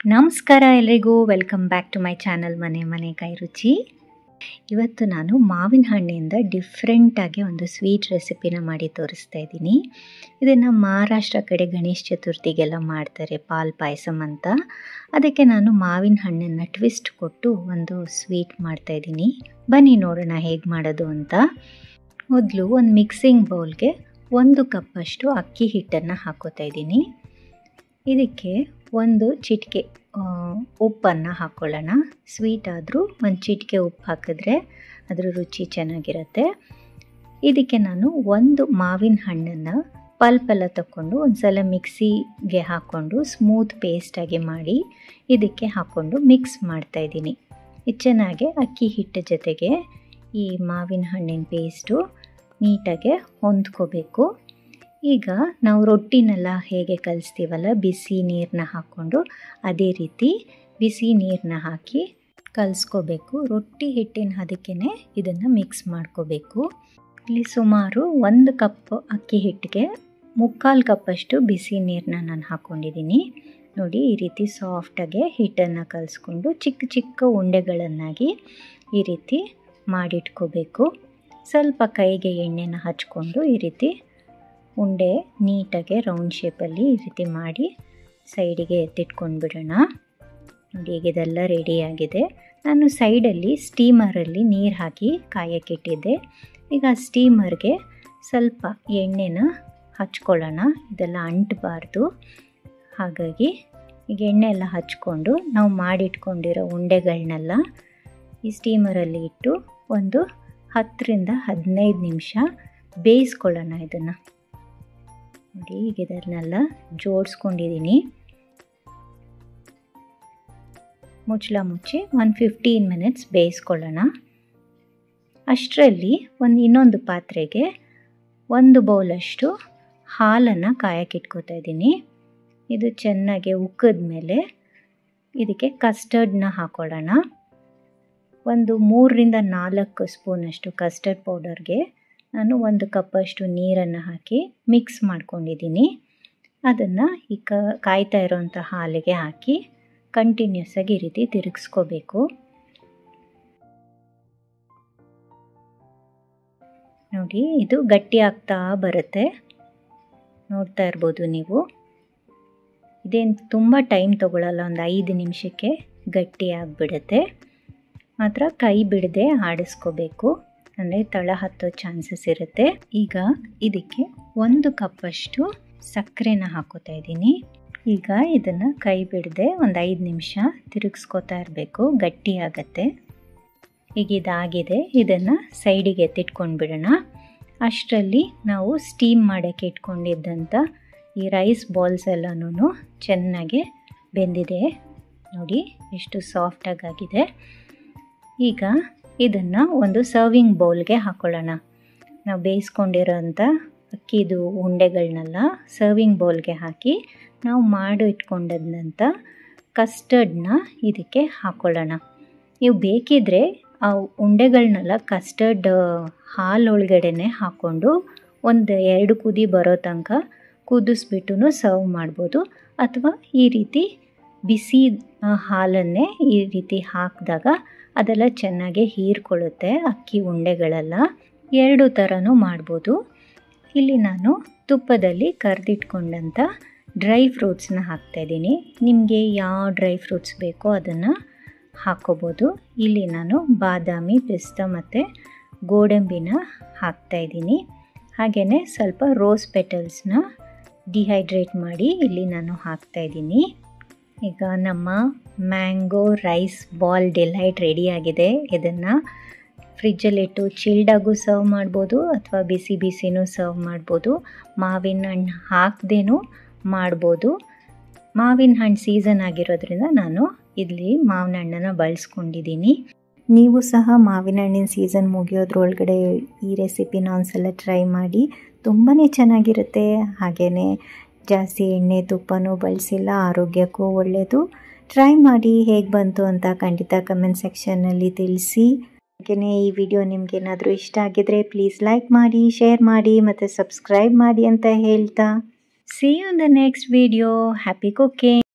ನಮಸ್ಕಾರ ಎಲ್ರಿಗೂ, welcome back to my channel Mane Kai ರುಚಿ. ಇವತ್ತು ನಾನು ಮಾವಿನ ಹಣ್ಣಿಂದ ಡಿಫ್ರೆಂಟಾಗಿ ಒಂದು ಸ್ವೀಟ್ ರೆಸಿಪಿನ ಮಾಡಿ ತೋರಿಸ್ತಾ ಇದ್ದೀನಿ. ಇದನ್ನು ಮಹಾರಾಷ್ಟ್ರ ಕಡೆ ಗಣೇಶ ಚತುರ್ಥಿಗೆಲ್ಲ ಮಾಡ್ತಾರೆ, ಪಾಲ್ ಪಾಯಸಮ್ ಅಂತ. ಅದಕ್ಕೆ ನಾನು ಮಾವಿನ ಹಣ್ಣನ್ನು ಟ್ವಿಸ್ಟ್ ಕೊಟ್ಟು ಒಂದು ಸ್ವೀಟ್ ಮಾಡ್ತಾಯಿದ್ದೀನಿ. ಬನ್ನಿ ನೋಡೋಣ ಹೇಗೆ ಮಾಡೋದು ಅಂತ. ಮೊದಲು ಒಂದು ಮಿಕ್ಸಿಂಗ್ ಬೌಲ್ಗೆ 1 ಕಪ್ಪಷ್ಟು ಅಕ್ಕಿ ಹಿಟ್ಟನ್ನು ಹಾಕೋತಾ ಇದ್ದೀನಿ. ಇದಕ್ಕೆ ಒಂದು ಚಿಟಿಕೆ ಉಪ್ಪನ್ನು ಹಾಕ್ಕೊಳ್ಳೋಣ. ಸ್ವೀಟ್ ಆದರೂ ಒಂದು ಚಿಟಿಕೆ ಉಪ್ಪು ಹಾಕಿದ್ರೆ ಅದರ ರುಚಿ ಚೆನ್ನಾಗಿರುತ್ತೆ. ಇದಕ್ಕೆ ನಾನು ಒಂದು ಮಾವಿನ ಹಣ್ಣನ್ನು ಪಲ್ಪೆಲ್ಲ ತಗೊಂಡು ಒಂದು ಸಲ ಮಿಕ್ಸಿಗೆ ಹಾಕ್ಕೊಂಡು ಸ್ಮೂತ್ ಪೇಸ್ಟಾಗಿ ಮಾಡಿ ಇದಕ್ಕೆ ಹಾಕ್ಕೊಂಡು ಮಿಕ್ಸ್ ಮಾಡ್ತಾಯಿದ್ದೀನಿ. ಇದು ಚೆನ್ನಾಗಿ ಅಕ್ಕಿ ಹಿಟ್ಟು ಜೊತೆಗೆ ಈ ಮಾವಿನ ಹಣ್ಣಿನ ಪೇಸ್ಟು ನೀಟಾಗಿ ಹೊಂದ್ಕೋಬೇಕು. ಈಗ ನಾವು ರೊಟ್ಟಿನೆಲ್ಲ ಹೇಗೆ ಕಲಿಸ್ತೀವಲ್ಲ, ಬಿಸಿ ನೀರನ್ನ ಹಾಕ್ಕೊಂಡು ಅದೇ ರೀತಿ ಬಿಸಿ ನೀರನ್ನ ಹಾಕಿ ಕಲಿಸ್ಕೋಬೇಕು. ರೊಟ್ಟಿ ಹಿಟ್ಟಿನ ಅದಕ್ಕೇ ಇದನ್ನು ಮಿಕ್ಸ್ ಮಾಡ್ಕೋಬೇಕು. ಇಲ್ಲಿ ಸುಮಾರು 1 ಕಪ್ ಅಕ್ಕಿ ಹಿಟ್ಟಿಗೆ 3/4 ಕಪ್ಪಷ್ಟು ಬಿಸಿ ನೀರನ್ನ ನಾನು ಹಾಕ್ಕೊಂಡಿದ್ದೀನಿ. ನೋಡಿ, ಈ ರೀತಿ ಸಾಫ್ಟಾಗಿ ಹಿಟ್ಟನ್ನು ಕಲಿಸ್ಕೊಂಡು ಚಿಕ್ಕ ಚಿಕ್ಕ ಉಂಡೆಗಳನ್ನಾಗಿ ಈ ರೀತಿ ಮಾಡಿಟ್ಕೋಬೇಕು. ಸ್ವಲ್ಪ ಕೈಗೆ ಎಣ್ಣೆನ ಹಚ್ಕೊಂಡು ಈ ರೀತಿ ಉಂಡೆ ನೀಟಾಗಿ ರೌಂಡ್ ಶೇಪಲ್ಲಿ ಈ ರೀತಿ ಮಾಡಿ ಸೈಡಿಗೆ ಎತ್ತಿಟ್ಕೊಂಡು ಬಿಡೋಣ. ನೋಡಿ, ಈಗ ಇದೆಲ್ಲ ರೆಡಿಯಾಗಿದೆ. ನಾನು ಸೈಡಲ್ಲಿ ಸ್ಟೀಮರಲ್ಲಿ ನೀರು ಹಾಕಿ ಕಾಯಕ್ಕಿಟ್ಟಿದ್ದೆ. ಈಗ ಸ್ಟೀಮರ್ಗೆ ಸ್ವಲ್ಪ ಎಣ್ಣೆನ ಹಚ್ಕೊಳ್ಳೋಣ, ಇದೆಲ್ಲ ಅಂಟಬಾರ್ದು. ಹಾಗಾಗಿ ಈಗ ಎಣ್ಣೆ ಎಲ್ಲ ಹಚ್ಕೊಂಡು ನಾವು ಮಾಡಿಟ್ಕೊಂಡಿರೋ ಉಂಡೆಗಳನ್ನೆಲ್ಲ ಈ ಸ್ಟೀಮರಲ್ಲಿ ಇಟ್ಟು ಒಂದು 10ರಿಂದ 15 ನಿಮಿಷ ಬೇಯಿಸ್ಕೊಳ್ಳೋಣ. ಇದನ್ನು ನೋಡಿ, ಈಗ ಇದನ್ನೆಲ್ಲ ಜೋಡಿಸ್ಕೊಂಡಿದ್ದೀನಿ. ಮುಚ್ಚಳ ಮುಚ್ಚಿ ಒಂದು 15 ಮಿನಿಟ್ಸ್ ಬೇಯಿಸ್ಕೊಳ್ಳೋಣ. ಅಷ್ಟರಲ್ಲಿ ಇನ್ನೊಂದು ಪಾತ್ರೆಗೆ 1 ಬೌಲಷ್ಟು ಹಾಲನ್ನು ಕಾಯಕ್ಕಿಟ್ಕೋತಾ ಇದ್ದೀನಿ. ಇದು ಚೆನ್ನಾಗಿ ಉಕ್ಕಿದ ಮೇಲೆ ಇದಕ್ಕೆ ಕಸ್ಟರ್ಡ್ನ ಹಾಕ್ಕೊಳ್ಳೋಣ. ಒಂದು 3ರಿಂದ 4 ಸ್ಪೂನಷ್ಟು ಕಸ್ಟರ್ಡ್ ಪೌಡರ್ಗೆ ನಾನು 1 ಕಪ್ಪಷ್ಟು ನೀರನ್ನು ಹಾಕಿ ಮಿಕ್ಸ್ ಮಾಡ್ಕೊಂಡಿದ್ದೀನಿ. ಅದನ್ನು ಈ ಕಾಯ್ತಾ ಇರೋವಂಥ ಹಾಲಿಗೆ ಹಾಕಿ ಕಂಟಿನ್ಯೂಸ್ ಆಗಿ ಈ ರೀತಿ ತಿರುಗಿಸ್ಕೋಬೇಕು. ನೋಡಿ, ಇದು ಗಟ್ಟಿ ಆಗ್ತಾ ಬರುತ್ತೆ, ನೋಡ್ತಾ ಇರ್ಬೋದು ನೀವು. ಇದೇನು ತುಂಬ ಟೈಮ್ ತೊಗೊಳ್ಳಲ್ಲ, ಒಂದು 5 ನಿಮಿಷಕ್ಕೆ ಗಟ್ಟಿ ಆಗಿಬಿಡುತ್ತೆ. ಮಾತ್ರ ಕೈ ಬಿಡದೆ ಆಡಿಸ್ಕೋಬೇಕು, ಅಂದರೆ ತಳ ಹತ್ತೋ ಚಾನ್ಸಸ್ ಇರುತ್ತೆ. ಈಗ ಇದಕ್ಕೆ 1 ಕಪ್ಪಷ್ಟು ಸಕ್ಕರೆನ ಹಾಕೋತಾ ಇದ್ದೀನಿ. ಈಗ ಇದನ್ನು ಕೈ ಬಿಡದೆ ಒಂದು 5 ನಿಮಿಷ ತಿರುಗಿಸ್ಕೋತಾ ಇರಬೇಕು, ಗಟ್ಟಿ ಆಗತ್ತೆ. ಈಗ ಇದಾಗಿದೆ, ಇದನ್ನು ಸೈಡಿಗೆ ಎತ್ತಿಟ್ಕೊಂಡು ಬಿಡೋಣ. ಅಷ್ಟರಲ್ಲಿ ನಾವು ಸ್ಟೀಮ್ ಮಾಡೋಕ್ಕೆ ಇಟ್ಕೊಂಡಿದ್ದಂಥ ಈ ರೈಸ್ ಬಾಲ್ಸ್ ಎಲ್ಲನೂ ಚೆನ್ನಾಗಿ ಬೆಂದಿದೆ. ನೋಡಿ ಎಷ್ಟು ಸಾಫ್ಟಾಗಿದೆ. ಈಗ ಇದನ್ನು ಒಂದು ಸರ್ವಿಂಗ್ ಬೌಲ್ಗೆ ಹಾಕ್ಕೊಳ್ಳೋಣ. ನಾವು ಬೇಯಿಸ್ಕೊಂಡಿರೋಂಥ ಅಕ್ಕಿದು ಉಂಡೆಗಳನ್ನೆಲ್ಲ ಸರ್ವಿಂಗ್ ಬೌಲ್ಗೆ ಹಾಕಿ ನಾವು ಮಾಡಿ ಇಟ್ಕೊಂಡಂಥ ಕಸ್ಟರ್ಡ್ನ ಇದಕ್ಕೆ ಹಾಕ್ಕೊಳ್ಳೋಣ. ನೀವು ಬೇಕಿದ್ದರೆ ಆ ಉಂಡೆಗಳನ್ನೆಲ್ಲ ಕಸ್ಟರ್ಡ್ ಹಾಲೊಳಗಡೆ ಹಾಕ್ಕೊಂಡು ಒಂದು 2 ಕುದಿ ಬರೋ ತನಕ ಕುದಿಸ್ಬಿಟ್ಟು ಸರ್ವ್ ಮಾಡ್ಬೋದು. ಅಥವಾ ಈ ರೀತಿ ಬಿಸಿ ಹಾಲನ್ನೇ ಈ ರೀತಿ ಹಾಕಿದಾಗ ಅದೆಲ್ಲ ಚೆನ್ನಾಗಿ ಹೀರ್ಕೊಳ್ಳುತ್ತೆ ಅಕ್ಕಿ ಉಂಡೆಗಳೆಲ್ಲ. 2 ಥರನೂ ಮಾಡ್ಬೋದು. ಇಲ್ಲಿ ನಾನು ತುಪ್ಪದಲ್ಲಿ ಕರೆದಿಟ್ಕೊಂಡಂಥ ಡ್ರೈ ಫ್ರೂಟ್ಸ್ನ ಹಾಕ್ತಾಯಿದ್ದೀನಿ. ನಿಮಗೆ ಯಾವ ಡ್ರೈ ಫ್ರೂಟ್ಸ್ ಬೇಕೋ ಅದನ್ನು ಹಾಕ್ಕೋಬೋದು. ಇಲ್ಲಿ ನಾನು ಬಾದಾಮಿ, ಪಿಸ್ತಾ ಮತ್ತು ಗೋಡಂಬಿನ ಹಾಕ್ತಾಯಿದ್ದೀನಿ. ಹಾಗೆಯೇ ಸ್ವಲ್ಪ ರೋಸ್ ಪೆಟಲ್ಸ್ನ ಡಿಹೈಡ್ರೇಟ್ ಮಾಡಿ ಇಲ್ಲಿ ನಾನು ಹಾಕ್ತಾಯಿದ್ದೀನಿ. ಈಗ ನಮ್ಮ ಮ್ಯಾಂಗೋ ರೈಸ್ ಬಾಲ್ ಡಿಲೈಟ್ ರೆಡಿಯಾಗಿದೆ. ಇದನ್ನು ಫ್ರಿಜ್ಜಲ್ಲಿಟ್ಟು ಚಿಲ್ಡಾಗೂ ಸರ್ವ್ ಮಾಡ್ಬೋದು ಅಥವಾ ಬಿಸಿ ಬಿಸಿನೂ ಸರ್ವ್ ಮಾಡ್ಬೋದು. ಮಾವಿನ ಹಣ್ಣು ಹಾಕ್ದೇನೂ ಮಾಡ್ಬೋದು. ಮಾವಿನ ಹಣ್ಣು ಸೀಸನ್ ಆಗಿರೋದ್ರಿಂದ ನಾನು ಇಲ್ಲಿ ಮಾವಿನ ಹಣ್ಣನ್ನು ಬಳಸ್ಕೊಂಡಿದ್ದೀನಿ. ನೀವು ಸಹ ಮಾವಿನ ಹಣ್ಣಿನ ಸೀಸನ್ ಮುಗಿಯೋದ್ರೊಳಗಡೆ ಈ ರೆಸಿಪಿನ ಒಂದ್ಸಲ ಟ್ರೈ ಮಾಡಿ, ತುಂಬಾ ಚೆನ್ನಾಗಿರುತ್ತೆ. ಹಾಗೆಯೇ ಜಾಸ್ತಿ ಎಣ್ಣೆ ತುಪ್ಪನೂ ಬಳಸಿಲ್ಲ, ಆರೋಗ್ಯಕ್ಕೂ ಒಳ್ಳೆಯದು. ಟ್ರೈ ಮಾಡಿ, ಹೇಗೆ ಬಂತು ಅಂತ ಖಂಡಿತ ಕಮೆಂಟ್ ಸೆಕ್ಷನ್ನಲ್ಲಿ ತಿಳಿಸಿ. ಹಾಗೆಯೇ ಈ ವಿಡಿಯೋ ನಿಮಗೇನಾದರೂ ಇಷ್ಟ ಆಗಿದ್ರೆ ಪ್ಲೀಸ್ ಲೈಕ್ ಮಾಡಿ, ಶೇರ್ ಮಾಡಿ ಮತ್ತು ಸಬ್ಸ್ಕ್ರೈಬ್ ಮಾಡಿ ಅಂತ ಹೇಳ್ತಾ, see you in the next video. Happy cooking.